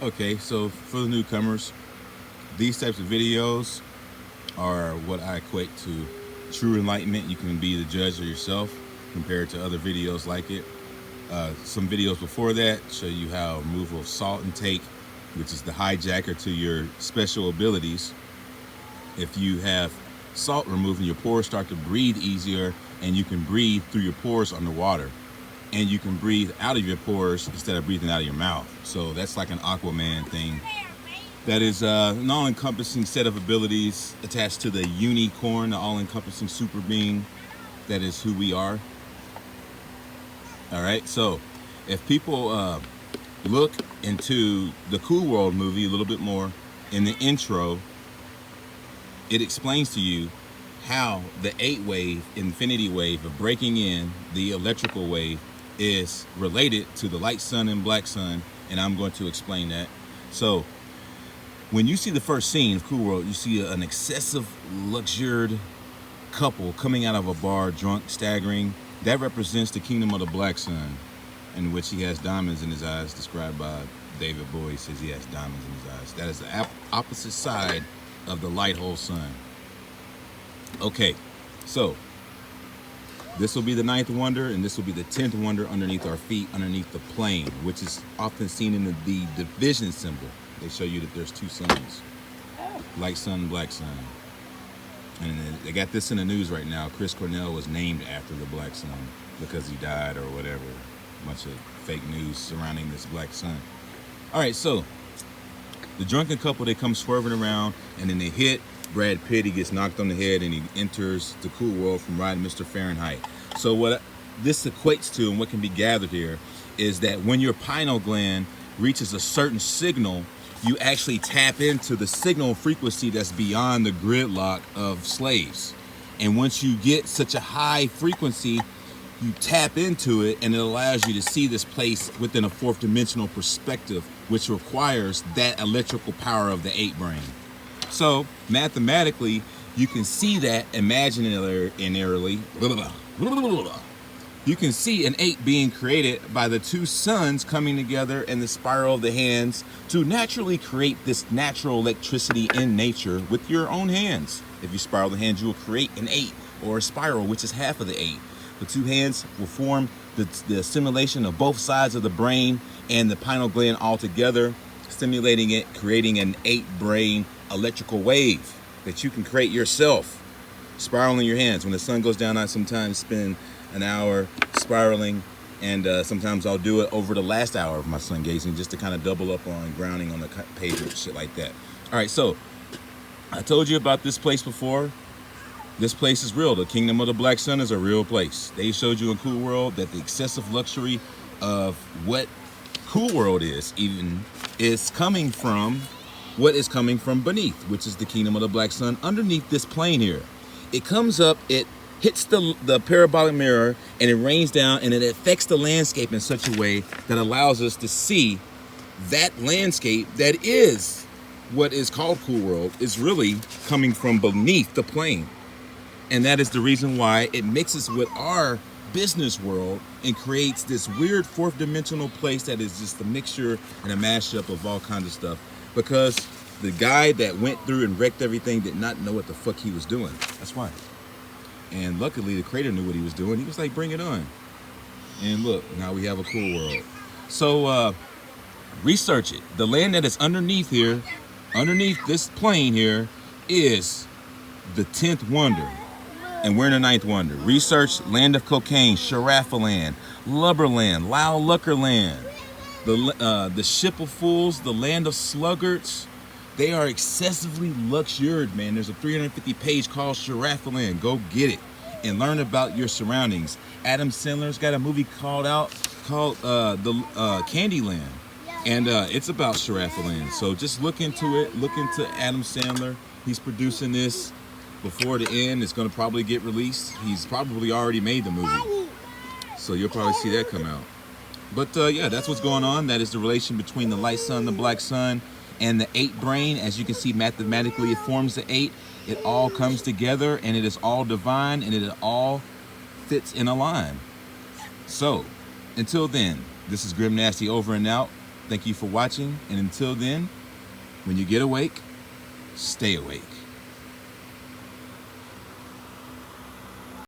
Okay, so for the newcomers, these types of videos are what I equate to true enlightenment. You can be the judge of yourself compared to other videos like it. Some videos before that show you how removal of salt intake, which is the hijacker to your special abilities. If you have salt removed, your pores start to breathe easier, and you can breathe through your pores underwater. And you can breathe out of your pores instead of breathing out of your mouth. So that's like an Aquaman thing. That is an all-encompassing set of abilities attached to the unicorn, the all-encompassing super being that is who we are. All right, so if people look into the Cool World movie a little bit more, in the intro, it explains to you how the 8-wave, infinity wave of breaking in the electrical wave is related to the light sun and black sun, and I'm going to explain that. So when you see the first scene of Cool World, you see an excessive luxurious couple coming out of a bar, drunk, staggering. That represents the kingdom of the black sun, in which he has diamonds in his eyes, described by David Bowie. Says he has diamonds in his eyes. That is the opposite side of the light hole sun. Okay, so this will be the 9th wonder, and this will be the 10th wonder underneath our feet, underneath the plane, which is often seen in the division symbol. They show you that there's two suns, light sun, black sun. And they got this in the news right now. Chris Cornell was named after the black sun because he died or whatever. A bunch of fake news surrounding this black sun. All right, so the drunken couple, they come swerving around, and then they hit Brad Pitt. He gets knocked on the head, and he enters the Cool World from riding Mr. Fahrenheit. So what this equates to, and what can be gathered here, is that when your pineal gland reaches a certain signal, you actually tap into the signal frequency that's beyond the gridlock of slaves. And once you get such a high frequency, you tap into it, and it allows you to see this place within a 4th dimensional perspective, which requires that electrical power of the 8 brain. So mathematically, you can see that imaginarily. You can see an 8 being created by the two suns coming together and the spiral of the hands to naturally create this natural electricity in nature with your own hands. If you spiral the hands, you will create an 8 or a spiral, which is half of the 8. The two hands will form the stimulation of both sides of the brain and the pineal gland all together, stimulating it, creating an 8 brain electrical wave that you can create yourself. Spiraling your hands. When the sun goes down, I sometimes spend an hour spiraling, and sometimes I'll do it over the last hour of my sun gazing, just to kind of double up on grounding on the pavement, shit like that. All right, so I told you about this place before. This place is real. The kingdom of the black sun is a real place. They showed you in Cool World that the excessive luxury of what Cool World is even is coming from what is coming from beneath, which is the kingdom of the black sun underneath this plane here. It comes up, it hits the parabolic mirror, and it rains down, and it affects the landscape in such a way that allows us to see that landscape that is what is called Cool World is really coming from beneath the plane. And that is the reason why it mixes with our business world and creates this weird 4th dimensional place that is just a mixture and a mashup of all kinds of stuff. Because the guy that went through and wrecked everything did not know what the fuck he was doing. That's why. And luckily, the creator knew what he was doing. He was like, bring it on. And look, now we have a Cool World. So research it. The land that is underneath here, underneath this plane here, is the 10th wonder. And we're in the 9th wonder. Research Land of Cocaine, Sharafaland, Lubberland, Lao Luckerland, the Ship of Fools, the Land of Sluggards. They are excessively luxurious, man. There's a 350-page called Sharafaland. Go get it and learn about your surroundings. Adam Sandler's got a movie called Candyland, and it's about Sharafaland. So just look into it. Look into Adam Sandler. He's producing this before the end. It's going to probably get released. He's probably already made the movie, so you'll probably see that come out. But yeah, that's what's going on. That is the relation between the light sun, the black sun, and the 8 brain. As you can see, mathematically, it forms the 8. It all comes together, and it is all divine, and it all fits in a line. So, until then, this is Grimnasty over and out. Thank you for watching, and until then, when you get awake, stay awake.